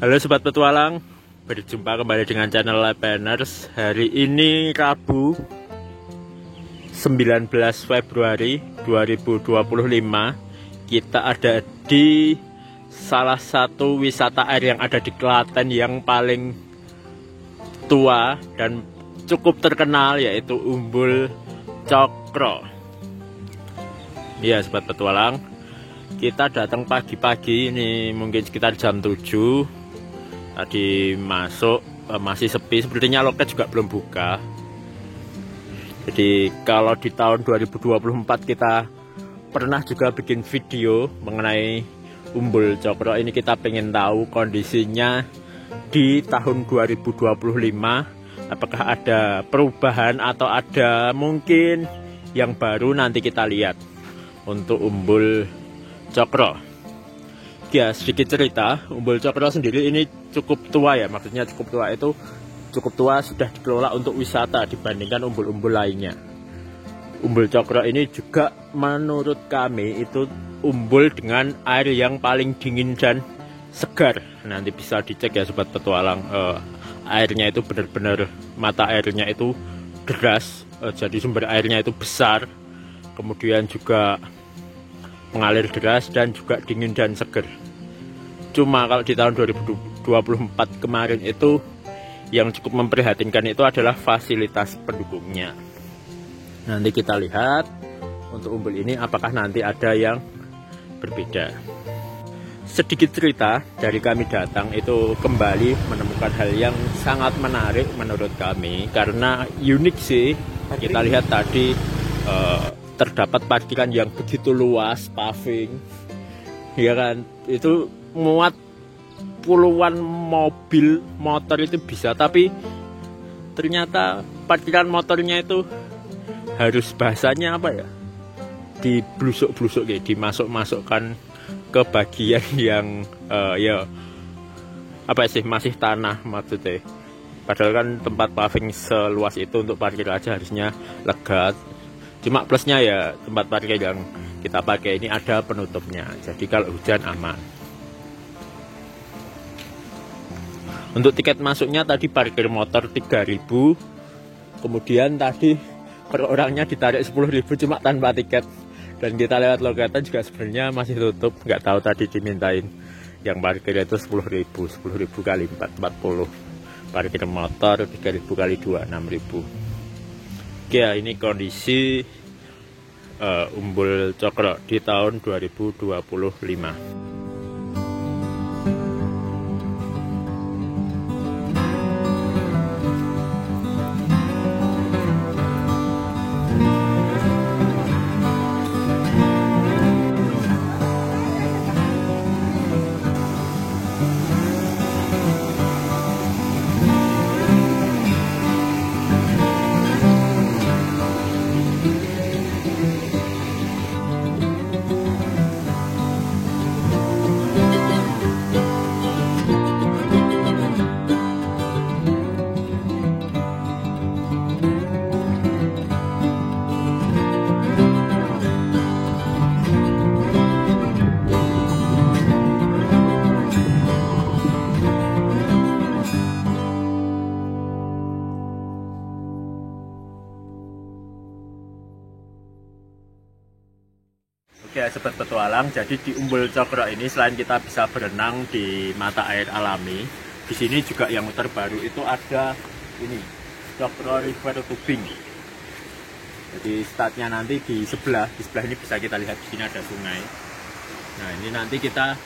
Halo Sobat Petualang, berjumpa kembali dengan channel Lepeners. Hari ini Rabu 19 Februari 2025. Kita ada di salah satu wisata air yang ada di Klaten yang paling tua dan cukup terkenal, yaitu Umbul Cokro. Ya Sobat Petualang, kita datang pagi-pagi, ini mungkin sekitar jam 7. Tadi masuk masih sepi, sepertinya loket juga belum buka. Jadi kalau di tahun 2024 kita pernah juga bikin video mengenai Umbul Cokro. Ini kita pengen tahu kondisinya di tahun 2025, apakah ada perubahan atau ada mungkin yang baru. Nanti kita lihat untuk Umbul Cokro. Ya, sedikit cerita, Umbul Cokro sendiri ini cukup tua ya, maksudnya cukup tua itu cukup tua, sudah dikelola untuk wisata dibandingkan umbul-umbul lainnya. Umbul Cokro ini juga menurut kami itu umbul dengan air yang paling dingin dan segar. Nanti bisa dicek ya Sobat Petualang, airnya itu benar-benar, mata airnya itu deras, jadi sumber airnya itu besar, kemudian juga mengalir deras dan juga dingin dan segar. Cuma kalau di tahun 2024 kemarin itu yang cukup memprihatinkan itu adalah fasilitas pendukungnya. Nanti kita lihat untuk umbul ini apakah nanti ada yang berbeda. Sedikit cerita dari kami datang itu kembali menemukan hal yang sangat menarik menurut kami, karena unik sih. Kita lihat tadi terdapat parkiran yang begitu luas, paving, ya kan, itu muat puluhan mobil motor itu bisa, tapi ternyata parkiran motornya itu harus bahasanya apa ya, diblusuk-blusuk ya, dimasuk-masukkan ke bagian yang ya apa sih, masih tanah maksudnya. Padahal kan tempat paving seluas itu untuk parkir aja harusnya lega. Cuma plusnya ya tempat parkir yang kita pakai ini ada penutupnya, jadi kalau hujan aman. Untuk tiket masuknya tadi parkir motor 3.000, kemudian tadi per orangnya ditarik 10.000 cuma tanpa tiket. Dan kita lewat loketan juga sebenarnya masih tutup, nggak tahu tadi dimintain yang parkir itu 10.000 kali 4, 40. Parkir motor 3.000 kali 2, 6.000. Ya, ini kondisi Umbul Cokro di tahun 2025. Ya Sobat Petualang, jadi di Umbul Cokro ini selain kita bisa berenang di mata air alami, di sini juga yang terbaru itu ada ini Cokro River Tubing. Jadi startnya nanti di sebelah ini bisa kita lihat, di sini ada sungai. Nah ini nanti kita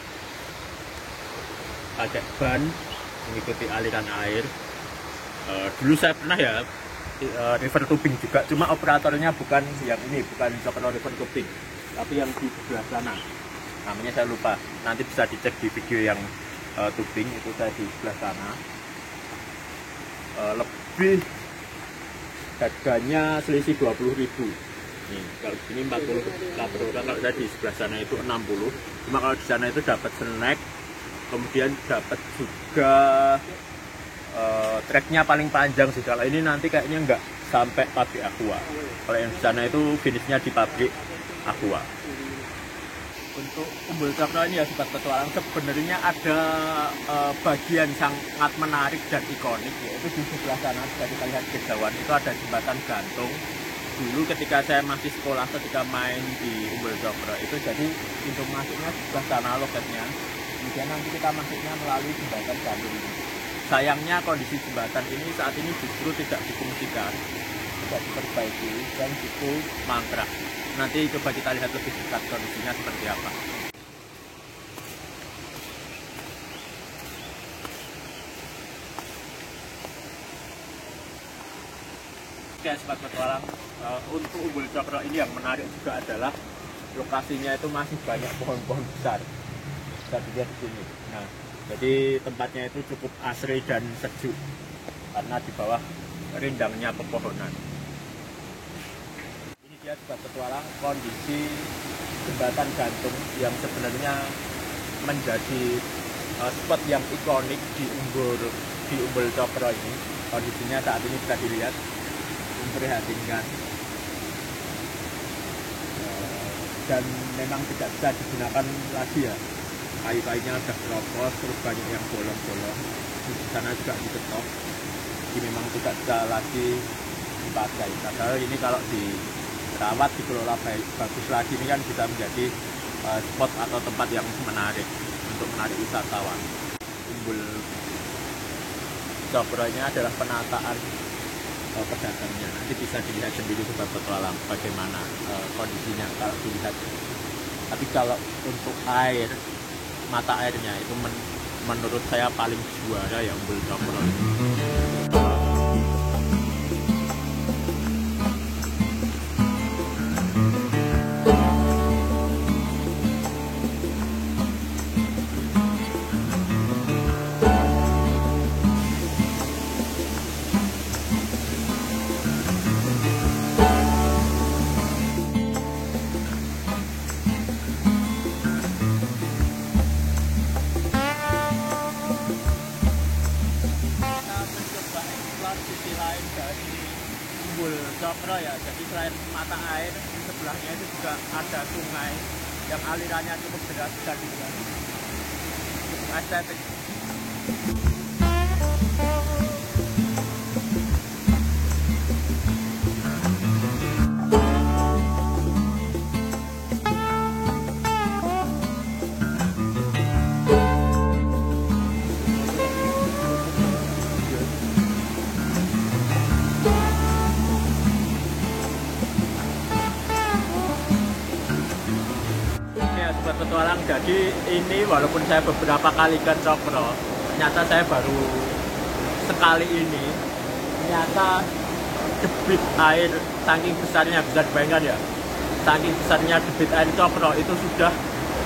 pakai ban mengikuti aliran air. Dulu saya pernah ya river tubing juga, cuma operatornya bukan yang ini, bukan Cokro River Tubing, tapi yang di sebelah sana, namanya saya lupa. Nanti bisa dicek di video yang tubing itu, saya di sebelah sana. Lebih harganya selisih 20.000. Nih, kalau di sini 40 per orang, kalau saya di sebelah sana itu 60. Cuma kalau di sana itu dapat snack, kemudian dapat juga treknya paling panjang sih. Kalau ini nanti kayaknya nggak sampai pabrik aqua. Kalau yang di sana itu finishnya di pabrik aqua. Untuk Umbul Cokro ini ya sobat petualang, sebenarnya ada bagian sangat menarik dan ikonik, yaitu di sebelah sana bisa kita lihat kejauhan itu ada jembatan gantung. Dulu ketika saya masih sekolah, ketika main di Umbul Cokro itu, jadi pintu masuknya di sebelah sana loketnya, kemudian nanti kita masuknya melalui jembatan gantung ini. Sayangnya kondisi jembatan ini saat ini justru tidak difungsikan, tidak diperbaiki, dan justru mangkrak. Nanti coba kita lihat lebih dekat kondisinya seperti apa. Oke sobat petualang, untuk Umbul Cokro ini yang menarik juga adalah lokasinya itu masih banyak pohon-pohon besar. Bisa dilihat di sini. Nah, jadi tempatnya itu cukup asri dan sejuk karena di bawah rindangnya pepohonan. Sobat petualang, kondisi jembatan gantung yang sebenarnya menjadi spot yang ikonik di Umbul Cokro ini, kondisinya saat ini bisa dilihat memprihatinkan, dan memang tidak bisa digunakan lagi ya. Kayu-kayunya sudah keropos, terus banyak yang bolong-bolong. Di sana juga diketok, jadi memang tidak bisa lagi dipakai. Padahal ini kalau dirawat, dikelola bagus lagi, ini kan bisa menjadi spot atau tempat yang menarik untuk menarik wisatawan. Umbul Cokro ini adalah penataan pedagangnya. Nanti bisa dilihat sendiri sobat petualang bagaimana kondisinya kalau dilihat. Tapi kalau untuk air, mata airnya itu menurut saya paling juara ya Umbul Cokro. Sisi lain dari Umbul Cokro ya, jadi selain mata air, di sebelahnya itu juga ada sungai yang alirannya cukup deras, bisa dilihat, cukup estetik. Sobat petualang, jadi ini walaupun saya beberapa kali ke Cokro, ternyata saya baru sekali ini, ternyata debit air saking besarnya, bisa dibayangkan ya, saking besarnya debit air Cokro itu sudah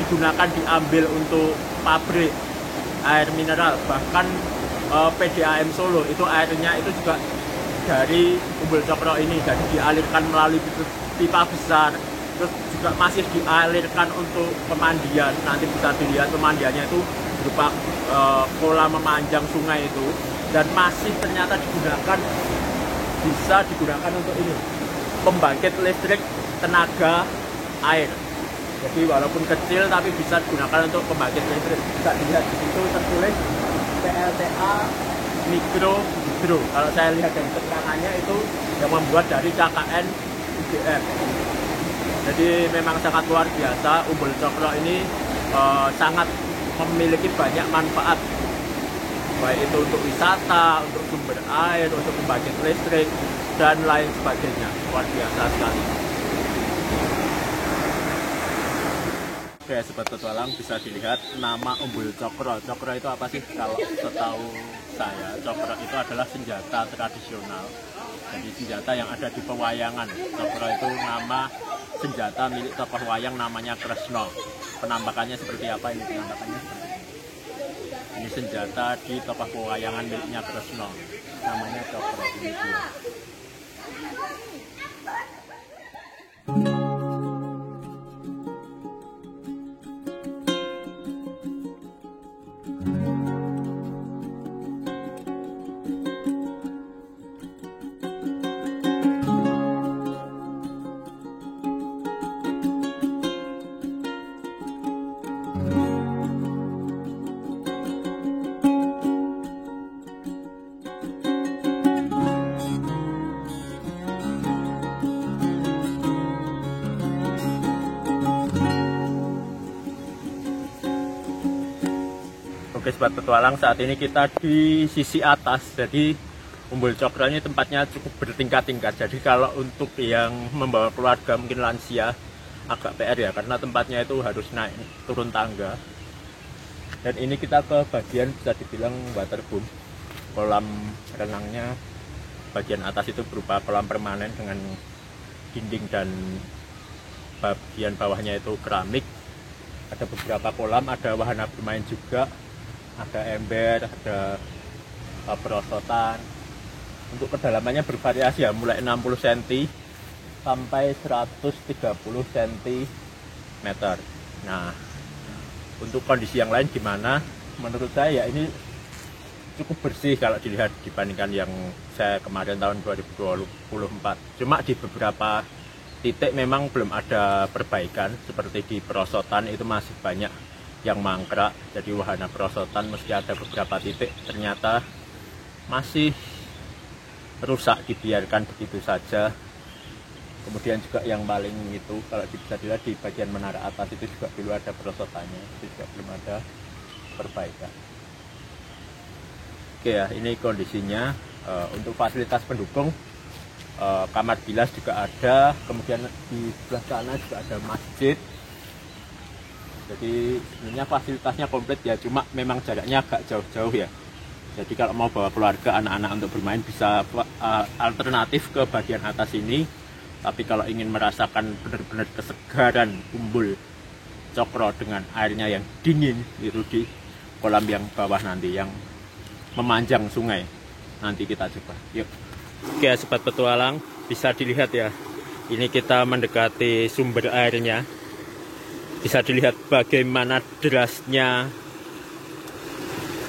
digunakan, diambil untuk pabrik air mineral. Bahkan PDAM Solo itu airnya itu juga dari Umbul Cokro ini, jadi dialirkan melalui pipa besar. Terus juga masih dialirkan untuk pemandian. Nanti bisa dilihat pemandiannya itu berupa kolam memanjang sungai itu, dan masih ternyata bisa digunakan untuk ini, pembangkit listrik tenaga air. Jadi walaupun kecil tapi bisa digunakan untuk pembangkit listrik. Bisa dilihat di situ tertulis PLTA Mikro Hidro. Kalau saya lihat dari keterangannya itu yang membuat dari KKN UGM. Jadi memang sangat luar biasa. Umbul Cokro ini sangat memiliki banyak manfaat, baik itu untuk wisata, untuk sumber air, untuk pembangkit listrik, dan lain sebagainya. Luar biasa sekali. Oke sobat petualang, bisa dilihat nama Umbul Cokro. Cokro itu apa sih? Kalau setahu saya, Cokro itu adalah senjata tradisional. Jadi senjata yang ada di pewayangan. Cokro itu nama senjata milik tokoh wayang namanya Kresna. Penampakannya seperti apa ini? Penampakannya seperti ini. Ini senjata di tokoh pewayangan miliknya Kresna. Namanya Cokro. Ini dia. Oke sobat petualang, saat ini kita di sisi atas. Jadi Umbul Cokro ini tempatnya cukup bertingkat-tingkat. Jadi kalau untuk yang membawa keluarga mungkin lansia agak PR ya, karena tempatnya itu harus naik turun tangga. Dan ini kita ke bagian bisa dibilang waterboom. Kolam renangnya bagian atas itu berupa kolam permanen dengan dinding dan bagian bawahnya itu keramik. Ada beberapa kolam, ada wahana bermain juga, ada ember, ada perosotan. Untuk kedalamannya bervariasi ya, mulai 60 cm sampai 130 cm. Nah, untuk kondisi yang lain gimana? Menurut saya ya ini cukup bersih kalau dilihat dibandingkan yang saya kemarin tahun 2024. Cuma di beberapa titik memang belum ada perbaikan, seperti di perosotan itu masih banyak yang mangkrak. Jadi wahana perosotan meski ada beberapa titik ternyata masih rusak, dibiarkan begitu saja. Kemudian juga yang paling itu kalau bisa dilihat di bagian menara atas itu juga dulu ada perosotannya, itu juga belum ada perbaikan. Oke ya, ini kondisinya. Untuk fasilitas pendukung, kamar bilas juga ada, kemudian di sebelah sana juga ada masjid. Jadi sebenarnya fasilitasnya komplit ya, cuma memang jaraknya agak jauh-jauh ya. Jadi kalau mau bawa keluarga, anak-anak untuk bermain bisa alternatif ke bagian atas ini. Tapi kalau ingin merasakan benar-benar kesegaran Umbul Cokro dengan airnya yang dingin, itu di kolam yang bawah nanti yang memanjang sungai. Nanti kita coba. Yuk. Oke sobat petualang, bisa dilihat ya. Ini kita mendekati sumber airnya. Bisa dilihat bagaimana derasnya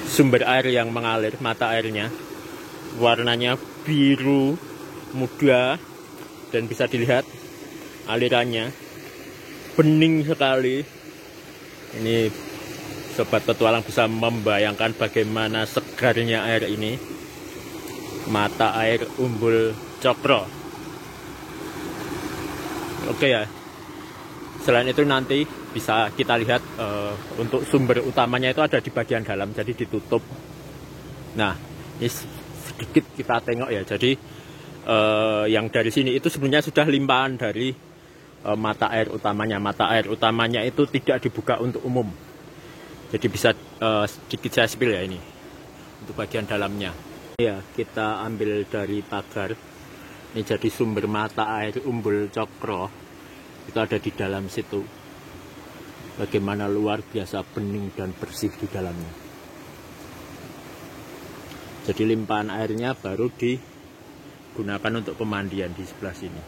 sumber air yang mengalir, mata airnya. Warnanya biru muda dan bisa dilihat alirannya bening sekali. Ini sobat petualang bisa membayangkan bagaimana segarnya air ini. Mata air Umbul Cokro. Oke ya. Selain itu nanti bisa kita lihat untuk sumber utamanya itu ada di bagian dalam, jadi ditutup. Nah, ini sedikit kita tengok ya. Jadi yang dari sini itu sebenarnya sudah limpahan dari mata air utamanya. Mata air utamanya itu tidak dibuka untuk umum. Jadi bisa sedikit saya spill ya ini untuk bagian dalamnya. Ya, kita ambil dari pagar. Ini jadi sumber mata air Umbul Cokro. Itu ada di dalam situ. Bagaimana luar biasa bening dan bersih di dalamnya. Jadi limpahan airnya baru digunakan untuk pemandian di sebelah sini.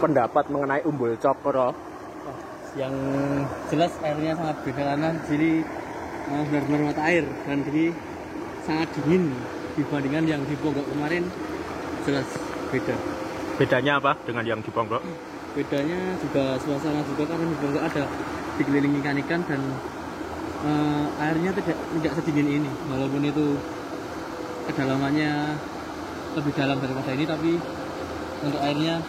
pendapat mengenai Umbul Cokro? Yang jelas airnya sangat beda karena jadi benar-benar mata air dan jadi sangat dingin dibandingkan yang di Ponggok kemarin, jelas beda. Bedanya apa dengan yang di Ponggok? Bedanya juga suasana juga karena di Ponggok ada dikelilingi ikan-ikan dan airnya tidak sedingin ini, walaupun itu kedalamannya lebih dalam daripada ini, tapi untuk airnya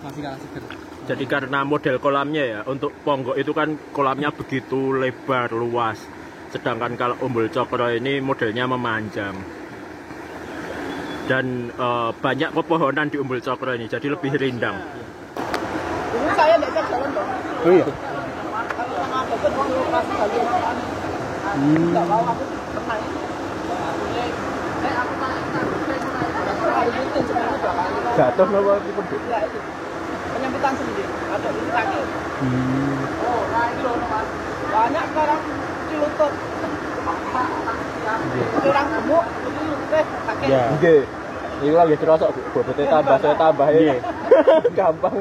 masih kalah seger. Jadi karena model kolamnya ya, untuk Ponggok itu kan kolamnya begitu lebar, luas. Sedangkan kalau Umbul Cokro ini modelnya memanjang. Dan banyak pepohonan di Umbul Cokro ini, jadi lebih rindang. Dulu saya tidak cek jalan dong. Oh iya? Kalau sama deket mau lokasi jalan makan. Tidak mau aku pernah. Aku harus rutin seminggu 2 kali. Jatuh nopo pun? Iya itu. Penyempitan sendiri. Ada di kaki. Oh, nah itu loh mas. Banyak sekarang di lutut. Orang gemuk, di lutut kaki. Ya. Oke. Ini lagi terosok bobotnya tambah, saya tambah ya. Gampang.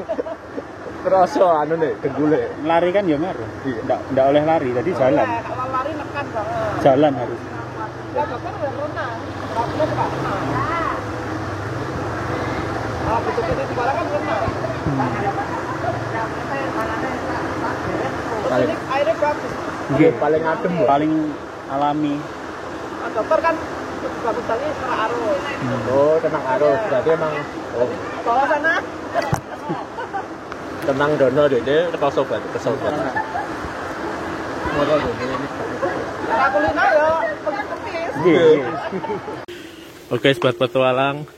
Terosok anu nih, denggule. Lari kan ya ngaruh. Enggak oleh lari, tadi jalan. Kalau lari nekan banget. Jalan harus. Ya dokter udah renang. Rapnya suka renang. Ah, betul itu barang kan renang. Ini airnya bagus. Iya, paling adem, Paling alami. Nah, dokter kan bagus tadi kena arus. Oh, tenang arus. Berarti emang Bawah sana. tenang dono deh, kesobat. Cara kuliner ya, pegis-pegis. Oke, sobat petualang.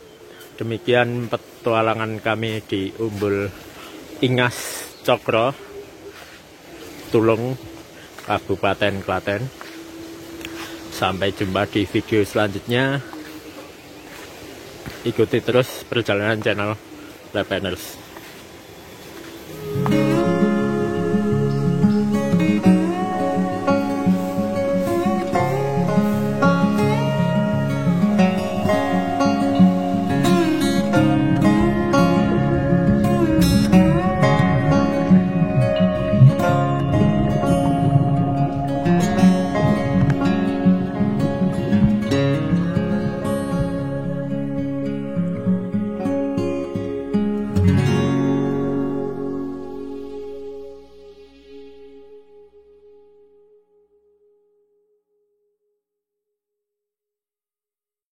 Demikian petualangan kami di Umbul Ingas Cokro, Tulung, Kabupaten Klaten. Sampai jumpa di video selanjutnya. Ikuti terus perjalanan channel Lepeners.